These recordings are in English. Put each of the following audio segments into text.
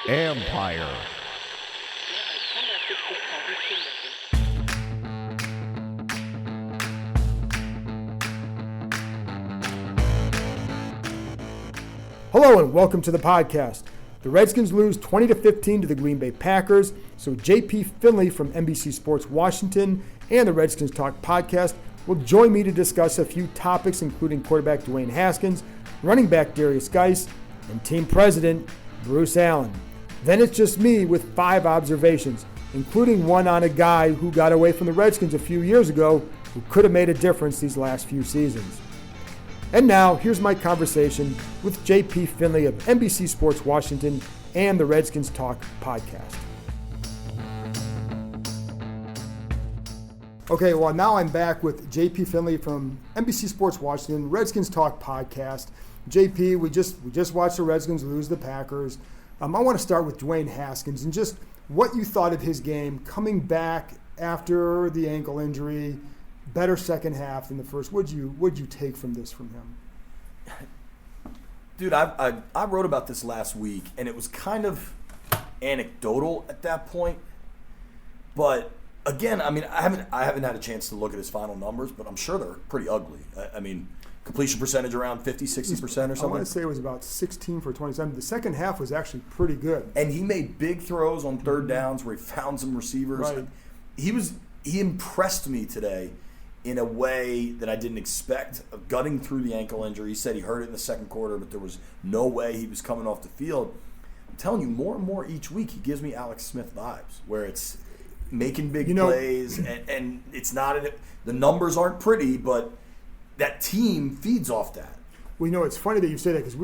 Empire. Hello and welcome to the podcast. The Redskins lose 20-15 to the Green Bay Packers, so JP Finlay from NBC Sports Washington and the Redskins Talk podcast will join me to discuss a few topics including quarterback Dwayne Haskins, running back Darius Geis, and team president Bruce Allen. Then it's just me with 5 observations, including one on a guy who got away from the Redskins a few years ago who could have made a difference these last few seasons. And now, here's my conversation with JP Finlay of NBC Sports Washington and the Redskins Talk podcast. Okay, well, now I'm back with JP Finlay from NBC Sports Washington, Redskins Talk podcast. JP, we just watched the Redskins lose the Packers. I want to start with Dwayne Haskins and just what you thought of his game coming back after the ankle injury. Better second half than the first. What'd you take from this from him? Dude, I wrote about this last week, and it was kind of anecdotal at that point. But again, I mean, I haven't had a chance to look at his final numbers, but I'm sure they're pretty ugly. I mean, completion percentage around 50-60% or something. I want to say it was about 16 for 27. The second half was actually pretty good. And he made big throws on third downs where he found some receivers. Right. He impressed me today in a way that I didn't expect, of gutting through the ankle injury. He said he hurt it in the second quarter, but there was no way he was coming off the field. I'm telling you, more and more each week, he gives me Alex Smith vibes, where it's making big plays, and it's not the numbers aren't pretty, but that team feeds off that. Well, it's funny that you say that because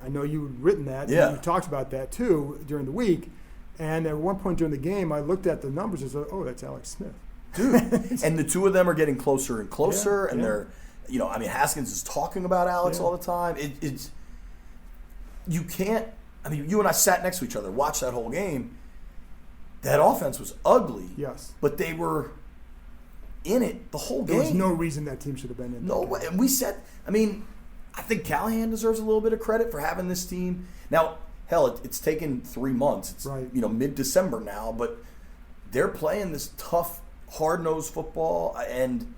I know you had written that. Yeah. And you talked about that too during the week. And at one point during the game, I looked at the numbers and said, "Oh, that's Alex Smith." Dude, and the two of them are getting closer and closer, and they're, Haskins is talking about Alex all the time. It's you can't. I mean, you and I sat next to each other, watched that whole game. That offense was ugly. Yes, but they were in it the whole game. There was no reason that team should have been in. No way. And we said, I think Callahan deserves a little bit of credit for having this team. Now, hell, it's taken 3 months. It's mid-December now, but they're playing this tough, hard-nosed football, and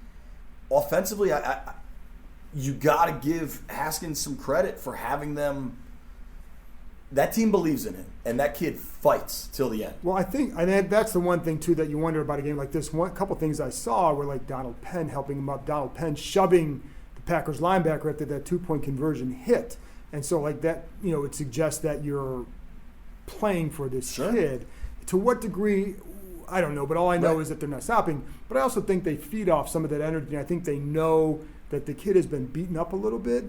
offensively, you got to give Haskins some credit for having them. That team believes in him, and that kid fights till the end. Well, I think that's the one thing too that you wonder about a game like this. One couple things I saw were like Donald Penn helping him up, Donald Penn shoving the Packers linebacker after that 2-point conversion hit, and so like that, it suggests that you're playing for this kid. To what degree? I don't know, but all I know is that they're not stopping. But I also think they feed off some of that energy. I think they know that the kid has been beaten up a little bit,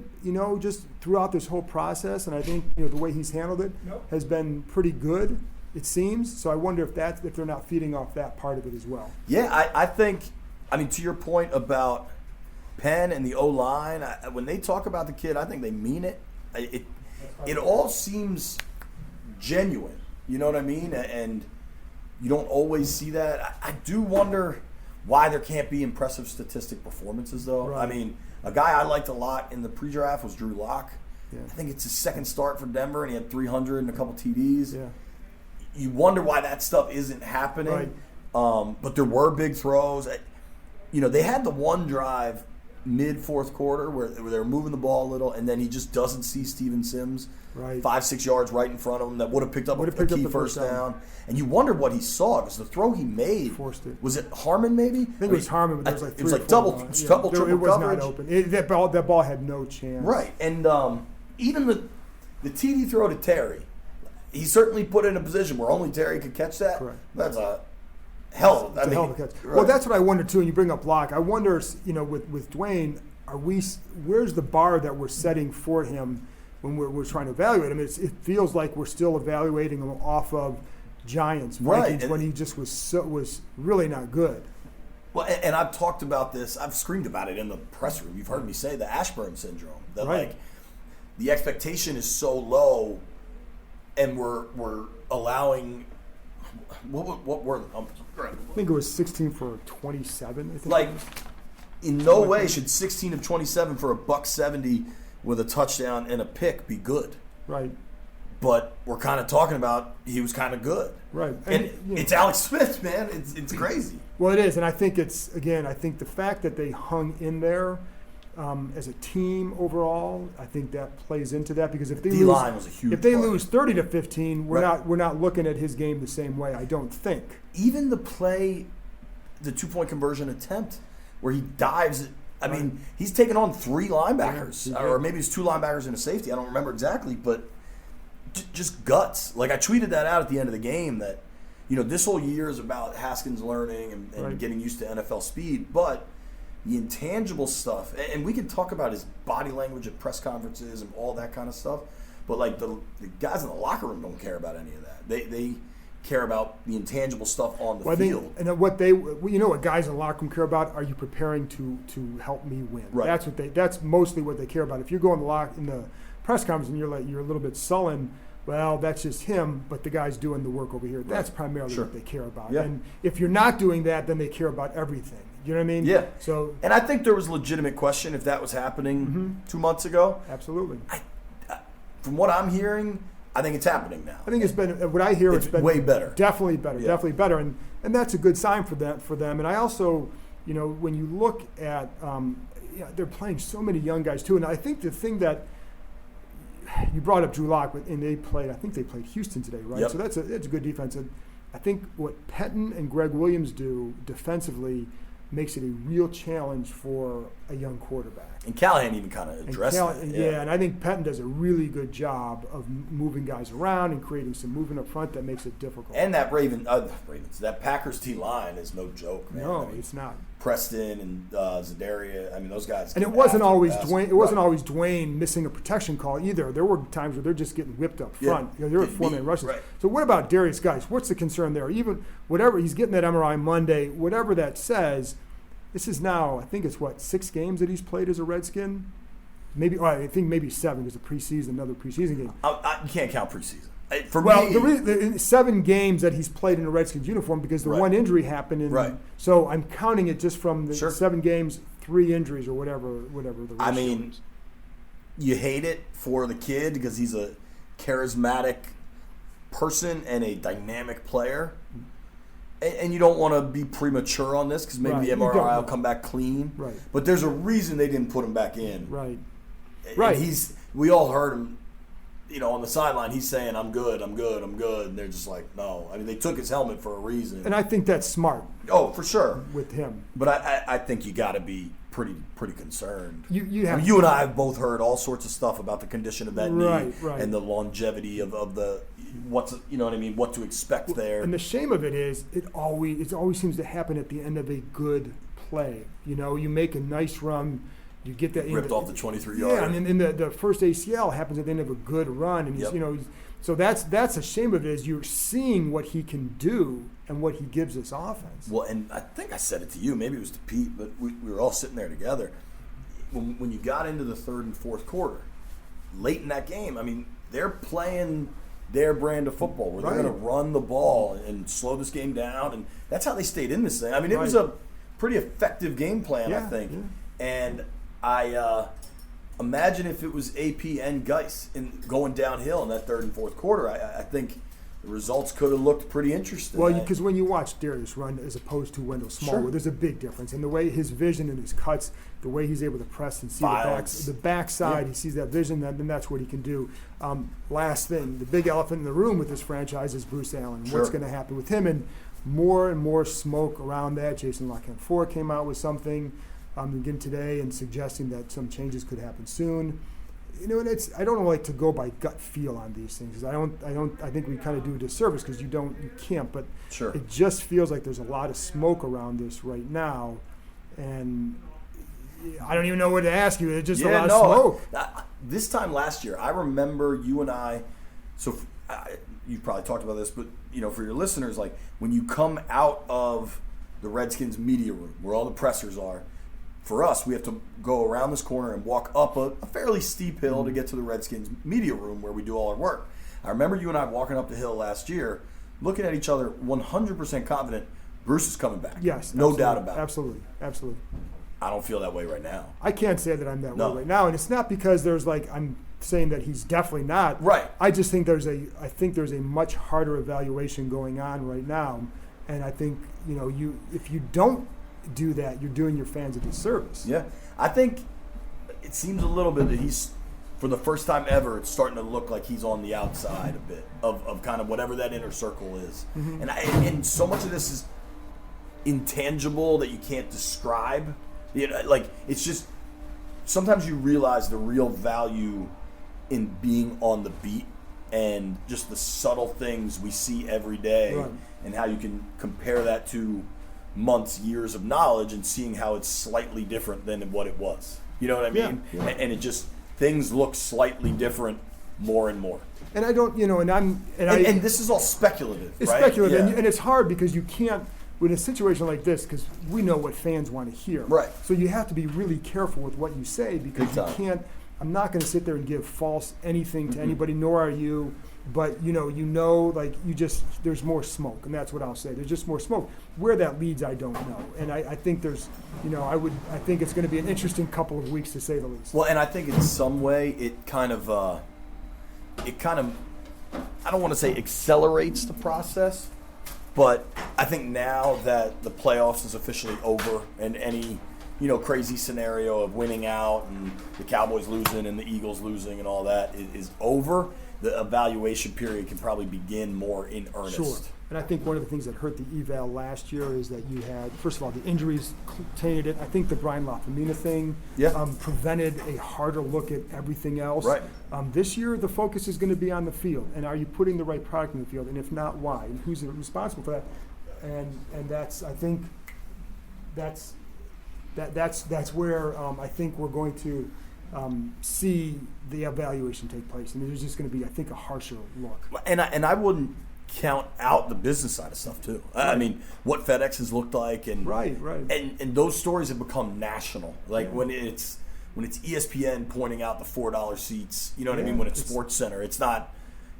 just throughout this whole process. And I think, the way he's handled it has been pretty good, it seems. So I wonder if they're not feeding off that part of it as well. Yeah, I think, to your point about Penn and the O-line, when they talk about the kid, I think they mean it. It all seems genuine, you know what I mean? And you don't always see that. I do wonder why there can't be impressive statistic performances, though. Right. A guy I liked a lot in the pre-draft was Drew Lock. Yeah. I think it's his second start for Denver, and he had 300 and a couple TDs. Yeah. You wonder why that stuff isn't happening. Right. But there were big throws. They had the one drive mid-fourth quarter where they were moving the ball a little, and then he just doesn't see Steven Sims 5-6 yards right in front of him that would have picked up a key first down. And you wondered what he saw, because the throw he made, was it Harmon maybe? I think it was Harmon, but there was like double, triple it was coverage. Not open. That ball had no chance. Right, and even the TD throw to Terry, he certainly put it in a position where only Terry could catch that. Correct. That's a hell of a catch. Right. Well, that's what I wonder too. And you bring up Locke. I wonder, with Dwayne, where's the bar that we're setting for him when we're trying to evaluate him? It feels like we're still evaluating him off of Giants, Vikings, when he just was really not good. Well, and I've talked about this. I've screamed about it in the press room. You've heard me say the Ashburn syndrome. That like the expectation is so low, and we're allowing. What were I think it was 16 for 27. I think. Like, in no way should 16 of 27 for $170 with a touchdown and a pick be good. Right. But we're kind of talking about he was kind of good. Right. And it's Alex Smith, man. It's crazy. Well, it is. And I think I think the fact that they hung in there as a team overall, I think that plays into that, because if they D-line was a huge if they part. lose 30-15, we're not looking at his game the same way, I don't think. Even the play, the 2-point conversion attempt where he dives, I mean, he's taken on 3 linebackers, or maybe it's 2 linebackers and a safety. I don't remember exactly, but just guts. Like, I tweeted that out at the end of the game that, this whole year is about Haskins learning and getting used to NFL speed, but the intangible stuff, and we can talk about his body language at press conferences and all that kind of stuff, but like the guys in the locker room don't care about any of that. They care about the intangible stuff on the field. And what guys in the locker room care about, are you preparing to help me win? Right. That's mostly what they care about. If you go in the press conference and you're a little bit sullen, well, that's just him, but the guy's doing the work over here. That's primarily what they care about. Yeah. And if you're not doing that, then they care about everything. You know what I mean? Yeah. So, and I think there was a legitimate question if that was happening 2 months ago. Absolutely. From what I'm hearing, I think it's happening now. I think it's been, what I hear, it's been way better. Definitely better. And that's a good sign for them. And I also, when you look at, they're playing so many young guys too. And I think the thing that you brought up, Drew Lock, and I think they played Houston today, right? Yep. So that's a good defense. And I think what Pettin and Greg Williams do defensively makes it a real challenge for a young quarterback. And Callahan even kind of addressed that. Yeah, and I think Pettin does a really good job of moving guys around and creating some movement up front that makes it difficult. And that that Packers T line is no joke, man. No, it's not. Preston and Zadaria, those guys. And it wasn't always Dwayne. It wasn't always Dwayne missing a protection call either. There were times where they're just getting whipped up front. They were 4-man rushes. Right. So what about Darius Geis? What's the concern there? Even whatever, he's getting that MRI Monday. Whatever that says, this is now, I think it's 6 games that he's played as a Redskin. I think maybe 7 because another preseason game. You can't count preseason. The 7 games that he's played in a Redskins uniform, because the one injury happened. So I'm counting it just from the 7 games, 3 injuries or whatever the ratio is. You hate it for the kid because he's a charismatic person and a dynamic player. And you don't want to be premature on this because maybe the MRI will come back clean. Right. But there's a reason they didn't put him back in. Right. And we all heard him, on the sideline. He's saying, "I'm good. And they're just like, no. They took his helmet for a reason. And I think that's smart. Oh, for sure. With him. But I think you got to be pretty concerned. You and I have both heard all sorts of stuff about the condition of that knee and the longevity of the what to expect there. And the shame of it is, it always seems to happen at the end of a good play. You make a nice run, you get that ripped off the 23-yard. Yeah, and then the first ACL happens at the end of a good run, and so that's a shame of it, is you're seeing what he can do and what he gives this offense. Well, and I think I said it to you, maybe it was to Pete, but we were all sitting there together. When you got into the 3rd and 4th quarter, late in that game, they're playing their brand of football where they're going to run the ball and slow this game down, and that's how they stayed in this thing. It was a pretty effective game plan, I think. Yeah. And I imagine if it was AP and Geis going downhill in that 3rd and 4th quarter, I think the results could have looked pretty interesting. Well, because when you watch Darius run as opposed to Wendell Smallwood, there's a big difference. And the way his vision and his cuts, the way he's able to press and see the backside, he sees that vision, then that's what he can do. Last thing, the big elephant in the room with this franchise is Bruce Allen. What's going to happen with him? And more smoke around that. Jason LaCanfora came out with something again today and suggesting that some changes could happen soon. And I don't like to go by gut feel on these things. I think we kind of do a disservice because you can't. But it just feels like there's a lot of smoke around this right now, and I don't even know what to ask you. It's just a lot of smoke. This time last year, I remember you and I. So you've probably talked about this, but for your listeners, like when you come out of the Redskins media room where all the pressers are. For us, we have to go around this corner and walk up a fairly steep hill to get to the Redskins media room where we do all our work. I remember you and I walking up the hill last year, looking at each other, 100% confident Bruce is coming back. Yes, no doubt about it. Absolutely. I don't feel that way right now. I can't say that I'm that No. way right now, and it's not because I'm saying that he's definitely not. Right. I just think there's a much harder evaluation going on right now, and I think if you don't do that, you're doing your fans a disservice. Yeah, I think it seems a little bit that he's, for the first time ever, it's starting to look like he's on the outside a bit of kind of whatever that inner circle is, and so much of this is intangible that you can't describe. Like it's just sometimes you realize the real value in being on the beat and just the subtle things we see every day, right, and how you can compare that to months, years of knowledge and seeing how it's slightly different than what it was. You know what I mean? Yeah. And it just, things look slightly different more and more. And I don't, and this is all speculative, it's right? speculative, Yeah. and it's hard because you can't, with a situation like this, because we know what fans want to hear. Right. So you have to be really careful with what you say because Big you time. can't. I'm not going to sit there and give false anything to anybody, nor are you. But there's more smoke, and that's what I'll say. There's just more smoke. Where that leads, I don't know. And I think there's, I think it's going to be an interesting couple of weeks to say the least. Well, and I think in some way it kind of, I don't want to say accelerates the process, but I think now that the playoffs is officially over and any, crazy scenario of winning out and the Cowboys losing and the Eagles losing and all that is over, the evaluation period can probably begin more in earnest. Sure. And I think one of the things that hurt the eval last year is that you had, first of all, the injuries tainted it. I think the Brian Lafemina thing prevented a harder look at everything else. Right. This year, the focus is going to be on the field. And are you putting the right product in the field? And if not, why? And who's responsible for that? And that's, I think, that's where I think we're going to see the evaluation take place. And there's just going to be, I think, a harsher look. And I wouldn't count out the business side of stuff too. Right. I mean, what FedEx has looked like, and right, and those stories have become national. Like when it's ESPN pointing out the $4 seats, you know what I mean? When it's Sports Center, it's not.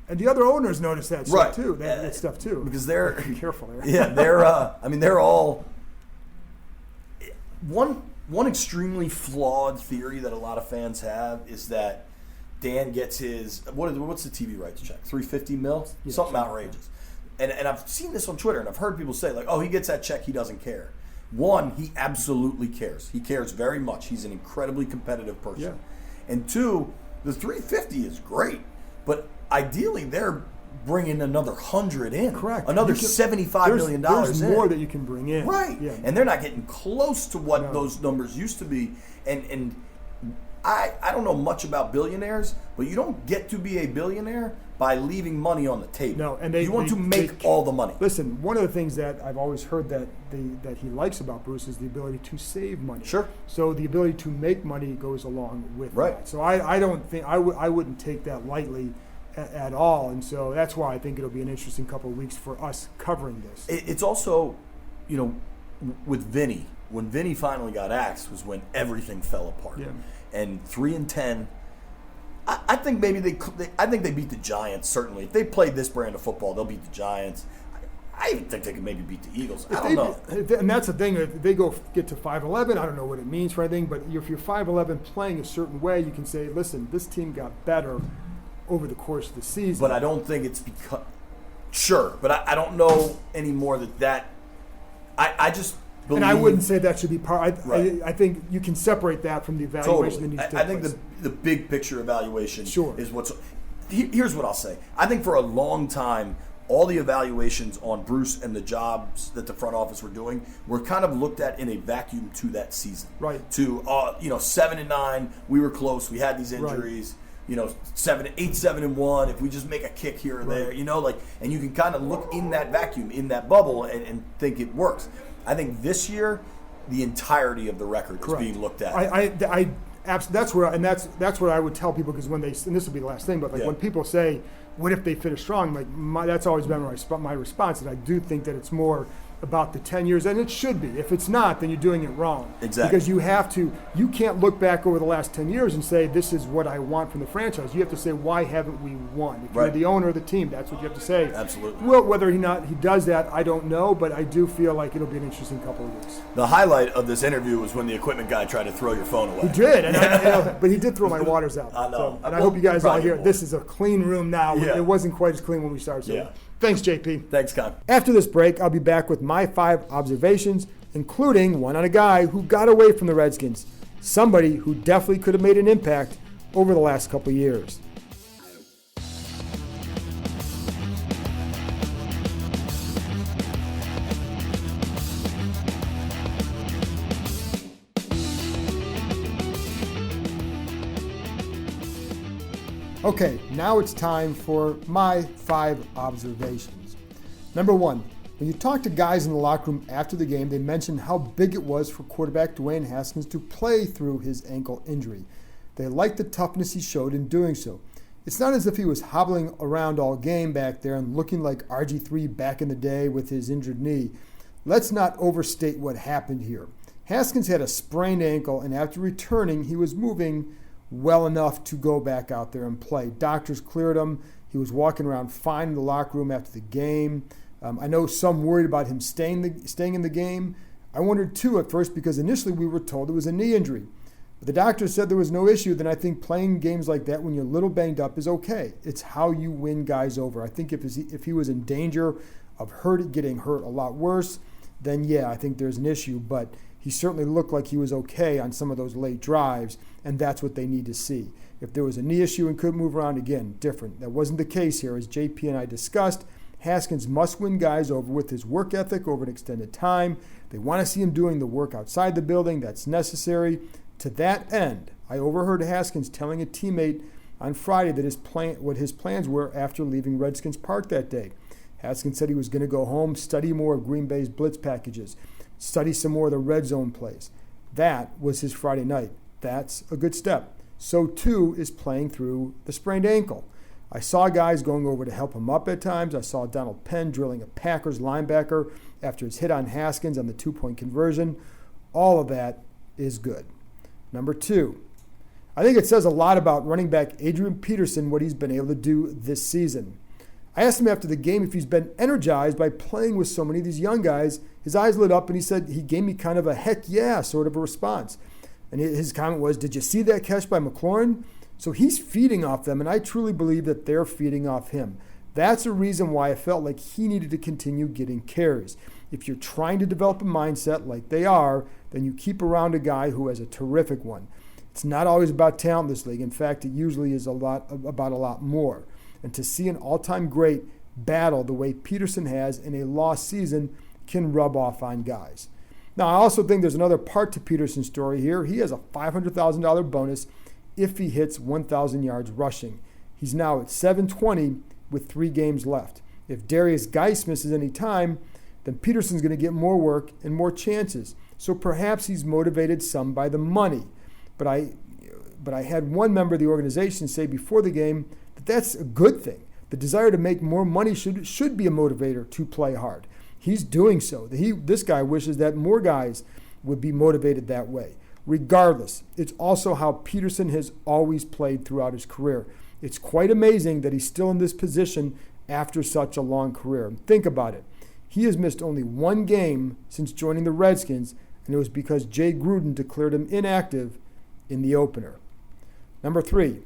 And the other owners notice that right. stuff too. That stuff too, because they're be careful there. Yeah, they're. They're all. One extremely flawed theory that a lot of fans have is that Dan gets his what's the TV rights check? $350 million? Yeah, something outrageous. And I've seen this on Twitter, and I've heard people say, like, oh, he gets that check, he doesn't care. One, he absolutely cares. He cares very much. He's an incredibly competitive person. Yeah. And two, the $350 is great, but ideally they're bringing another 100 in. Correct. Another $75 million there's in. more that you can bring in. Right. Yeah. And they're not getting close to what those numbers used to be. And I don't know much about billionaires, but you don't get to be a billionaire by leaving money on the table. No, and you want to make all the money. Listen, one of the things that I've always heard that he likes about Bruce is the ability to save money. Sure. So the ability to make money goes along with right. that. So I don't think I wouldn't take that lightly at all, and so that's why I think it'll be an interesting couple of weeks for us covering this. It's also, with Vinny, when Vinny finally got axed was when everything fell apart. Yeah. And 3-10, I think maybe I think they beat the Giants. Certainly, if they played this brand of football, they'll beat the Giants. I even think they could maybe beat the Eagles. I don't know. And that's the thing. If they get to 5-11, I don't know what it means for anything. But if you're 5-11 playing a certain way, you can say, listen, this team got better over the course of the season. But I don't think it's because. Sure, but I don't know anymore that. I just. And I wouldn't say that should be part. Right. I think you can separate that from the evaluation Totally. that needs to I take think the big picture evaluation is what's. Here's what I'll say. I think for a long time, all the evaluations on Bruce and the jobs that the front office were doing were kind of looked at in a vacuum to that season. Right. To 7-9, we were close. We had these injuries. Right. 7-1. If we just make a kick here or there, and you can kind of look in that vacuum, in that bubble, and think it works. I think this year, the entirety of the record is being looked at. That's what I would tell people, because when and this will be the last thing, but when people say, what if they finish strong? That's always been my response, is I do think that it's more about the 10 years, and it should be. If it's not, then you're doing it wrong. Exactly. Because you can't look back over the last 10 years and say, this is what I want from the franchise. You have to say, why haven't we won? If you're the owner of the team, that's what you have to say. Absolutely. Well, whether he does that, I don't know, but I do feel like it'll be an interesting couple of weeks. The highlight of this interview was when the equipment guy tried to throw your phone away. He did, but he did throw my waters out. I know. So, and I hope you guys all hear, more. this is a clean room now. Yeah. It wasn't quite as clean when we started. So Yeah. Thanks, JP. Thanks, Con. After this break, I'll be back with my 5 observations, including one on a guy who got away from the Redskins, somebody who definitely could have made an impact over the last couple of years. Okay, now it's time for my 5 observations. Number 1, when you talk to guys in the locker room after the game, they mentioned how big it was for quarterback Dwayne Haskins to play through his ankle injury. They liked the toughness he showed in doing so. It's not as if he was hobbling around all game back there and looking like RG3 back in the day with his injured knee. Let's not overstate what happened here. Haskins had a sprained ankle, and after returning, he was moving well enough to go back out there and play. Doctors cleared him. He was walking around fine in the locker room after the game. I know some worried about him staying in the game. I wondered too at first because initially we were told it was a knee injury. But the doctor said there was no issue. Then I think playing games like that when you're a little banged up is okay. It's how you win guys over. I think if he was in danger of getting hurt a lot worse, then yeah, I think there's an issue. But he certainly looked like he was okay on some of those late drives, and that's what they need to see. If there was a knee issue and couldn't move around, again, different. That wasn't the case here. As JP and I discussed, Haskins must win guys over with his work ethic over an extended time. They want to see him doing the work outside the building that's necessary. To that end, I overheard Haskins telling a teammate on Friday that what his plans were after leaving Redskins Park that day. Haskins said he was going to go home, study more of Green Bay's blitz packages, study some more of the red zone plays. That was his Friday night. That's a good step. So too is playing through the sprained ankle. I saw guys going over to help him up at times. I saw Donald Penn drilling a Packers linebacker after his hit on Haskins on the 2-point conversion. All of that is good. Number 2, I think it says a lot about running back Adrian Peterson, what he's been able to do this season. I asked him after the game if he's been energized by playing with so many of these young guys. His eyes lit up and he said he gave me kind of a heck yeah sort of a response. And his comment was, did you see that catch by McLaurin? So he's feeding off them, and I truly believe that they're feeding off him. That's a reason why I felt like he needed to continue getting carries. If you're trying to develop a mindset like they are, then you keep around a guy who has a terrific one. It's not always about talent in this league. In fact, it usually is about a lot more. And to see an all-time great battle the way Peterson has in a lost season can rub off on guys. Now, I also think there's another part to Peterson's story here. He has a $500,000 bonus if he hits 1,000 yards rushing. He's now at 720 with 3 games left. If Darius Geis misses any time, then Peterson's going to get more work and more chances. So perhaps he's motivated some by the money. But I had one member of the organization say before the game that that's a good thing. The desire to make more money should be a motivator to play hard. He's doing so. This guy wishes that more guys would be motivated that way. Regardless, it's also how Peterson has always played throughout his career. It's quite amazing that he's still in this position after such a long career. Think about it. He has missed only 1 game since joining the Redskins, and it was because Jay Gruden declared him inactive in the opener. Number 3,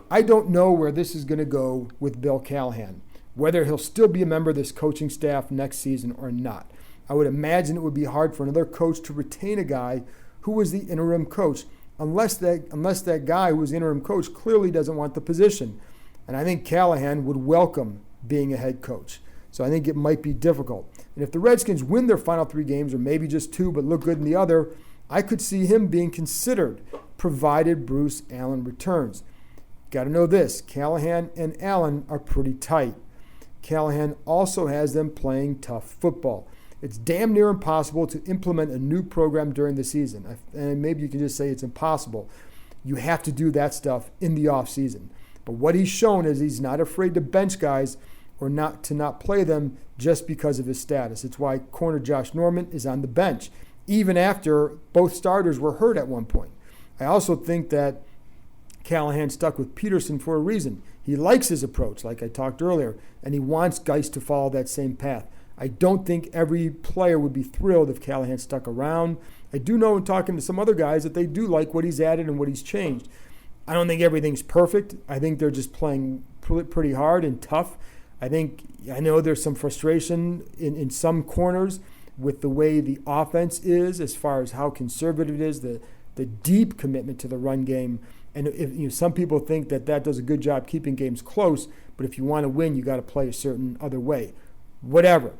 I don't know where this is going to go with Bill Callahan, whether he'll still be a member of this coaching staff next season or not. I would imagine it would be hard for another coach to retain a guy who was the interim coach, unless that guy who was interim coach clearly doesn't want the position. And I think Callahan would welcome being a head coach. So I think it might be difficult. And if the Redskins win their final 3 games, or maybe just 2, but look good in the other, I could see him being considered, provided Bruce Allen returns. Got to know this, Callahan and Allen are pretty tight. Callahan also has them playing tough football. It's damn near impossible to implement a new program during the season. And maybe you can just say it's impossible. You have to do that stuff in the offseason. But what he's shown is he's not afraid to bench guys or not to not play them just because of his status. It's why corner Josh Norman is on the bench, even after both starters were hurt at one point. I also think that Callahan stuck with Peterson for a reason. He likes his approach, like I talked earlier, and he wants Geist to follow that same path. I don't think every player would be thrilled if Callahan stuck around. I do know in talking to some other guys that they do like what he's added and what he's changed. I don't think everything's perfect. I think they're just playing pretty hard and tough. I know there's some frustration in some corners with the way the offense is as far as how conservative it is, the deep commitment to the run game. And if some people think that does a good job keeping games close, but if you want to win, you got to play a certain other way. Whatever.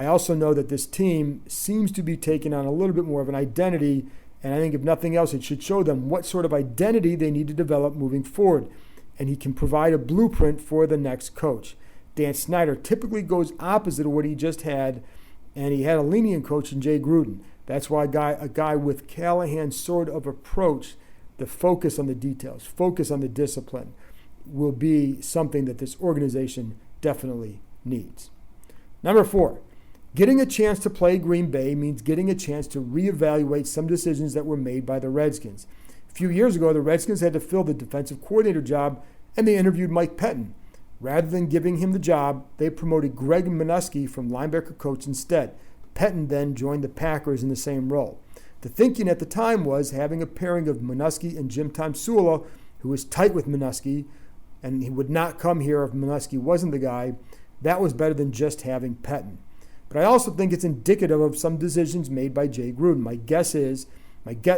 I also know that this team seems to be taking on a little bit more of an identity, and I think if nothing else, it should show them what sort of identity they need to develop moving forward. And he can provide a blueprint for the next coach. Dan Snyder typically goes opposite of what he just had, and he had a lenient coach in Jay Gruden. That's why a guy with Callahan's sort of approach, the focus on the details, focus on the discipline, will be something that this organization definitely needs. Number 4, getting a chance to play Green Bay means getting a chance to reevaluate some decisions that were made by the Redskins. A few years ago, the Redskins had to fill the defensive coordinator job, and they interviewed Mike Pettin. Rather than giving him the job, they promoted Greg Minuski from linebacker coach instead. Pettin then joined the Packers in the same role. The thinking at the time was having a pairing of Minuski and Jim Tomsula, who was tight with Minuski, and he would not come here if Minuski wasn't the guy. That was better than just having Pettin. But I also think it's indicative of some decisions made by Jay Gruden. My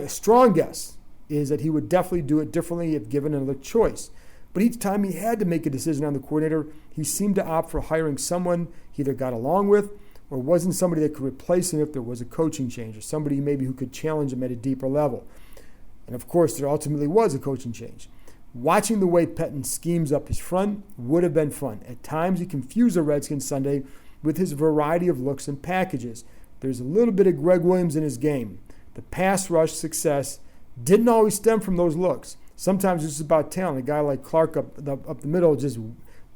strong guess is that he would definitely do it differently if given another choice. But each time he had to make a decision on the coordinator, he seemed to opt for hiring someone he either got along with or wasn't somebody that could replace him if there was a coaching change, or somebody maybe who could challenge him at a deeper level. And of course, there ultimately was a coaching change. Watching the way Pettin schemes up his front would have been fun. At times, he confused the Redskins Sunday with his variety of looks and packages. There's a little bit of Greg Williams in his game. The pass rush success didn't always stem from those looks. Sometimes it's about talent. A guy like Clark up the middle just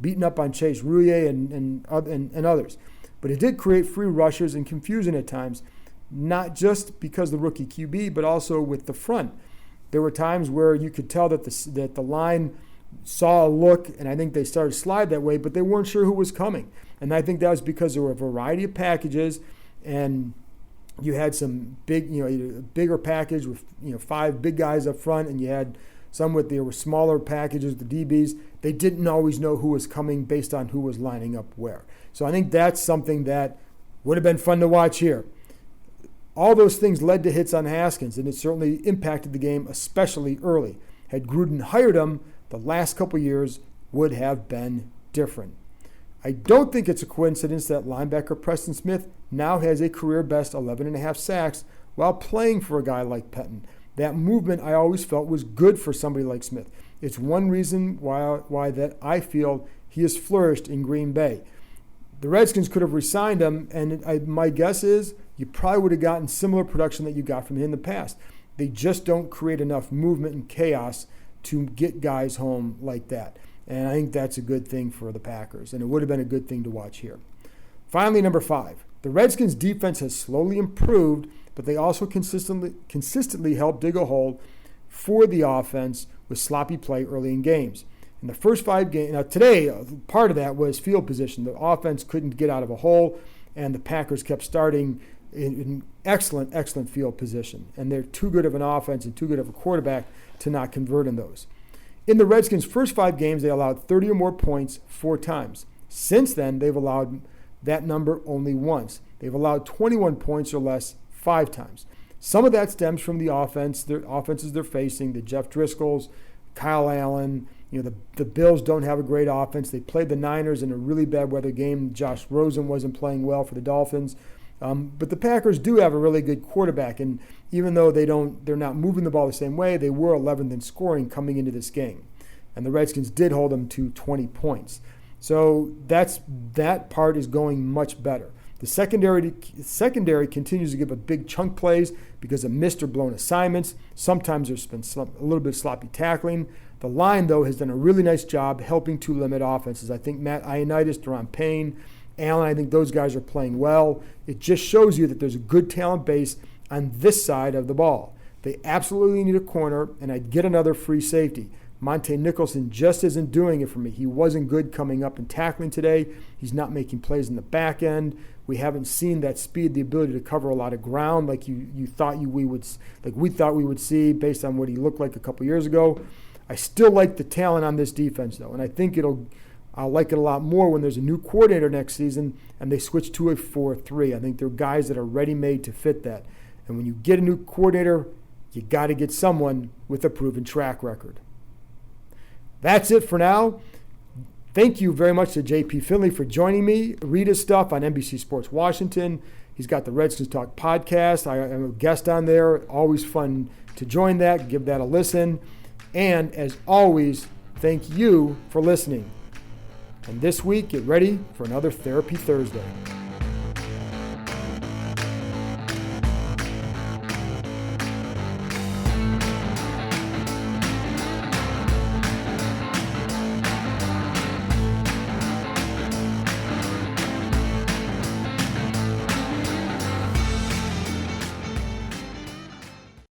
beating up on Chase Rouillet and others. But it did create free rushers and confusion at times, not just because of the rookie QB, but also with the front. There were times where you could tell that the line saw a look, and I think they started to slide that way, but they weren't sure who was coming. And I think that was because there were a variety of packages, and you had some bigger package with 5 big guys up front, and you had some there were smaller packages, the DBs. They didn't always know who was coming based on who was lining up where. So I think that's something that would have been fun to watch here. All those things led to hits on Haskins, and it certainly impacted the game, especially early. Had Gruden hired him, the last couple years would have been different. I don't think it's a coincidence that linebacker Preston Smith now has a career-best 11.5 sacks while playing for a guy like Pettin. That movement I always felt was good for somebody like Smith. It's one reason why that I feel he has flourished in Green Bay. The Redskins could have re-signed him, and my guess is you probably would have gotten similar production that you got from him in the past. They just don't create enough movement and chaos to get guys home like that. And I think that's a good thing for the Packers, and it would have been a good thing to watch here. Finally, number 5. The Redskins' defense has slowly improved, but they also consistently help dig a hole for the offense with sloppy play early in games. In the first 5 games, now today, part of that was field position. The offense couldn't get out of a hole, and the Packers kept starting in excellent field position. And they're too good of an offense and too good of a quarterback to not convert in those. In the Redskins' first 5 games, they allowed 30 or more points 4 times. Since then, they've allowed that number only once. They've allowed 21 points or less 5 times. Some of that stems from the offenses they're facing, the Jeff Driscolls, Kyle Allen. The Bills don't have a great offense. They played the Niners in a really bad weather game. Josh Rosen wasn't playing well for the Dolphins. But the Packers do have a really good quarterback, and even though they're not moving the ball the same way, they were 11th in scoring coming into this game. And the Redskins did hold them to 20 points. So that part is going much better. The secondary continues to give up big chunk plays because of missed or blown assignments. Sometimes there's been a little bit of sloppy tackling. The line, though, has done a really nice job helping to limit offenses. I think Matt Ioannidis, Deron Payne, Allen, I think those guys are playing well. It just shows you that there's a good talent base on this side of the ball. They absolutely need a corner, and I'd get another free safety. Monte Nicholson just isn't doing it for me. He wasn't good coming up and tackling today. He's not making plays in the back end. We haven't seen that speed, the ability to cover a lot of ground like we thought we would see based on what he looked like a couple years ago. I still like the talent on this defense, though, and I think I'll like it a lot more when there's a new coordinator next season and they switch to a 4-3. I think they're guys that are ready-made to fit that. And when you get a new coordinator, you got to get someone with a proven track record. That's it for now. Thank you very much to JP Finlay for joining me. Read his stuff on NBC Sports Washington. He's got the Redskins Talk podcast. I am a guest on there. Always fun to join that. Give that a listen. And as always, thank you for listening. And this week, get ready for another Therapy Thursday.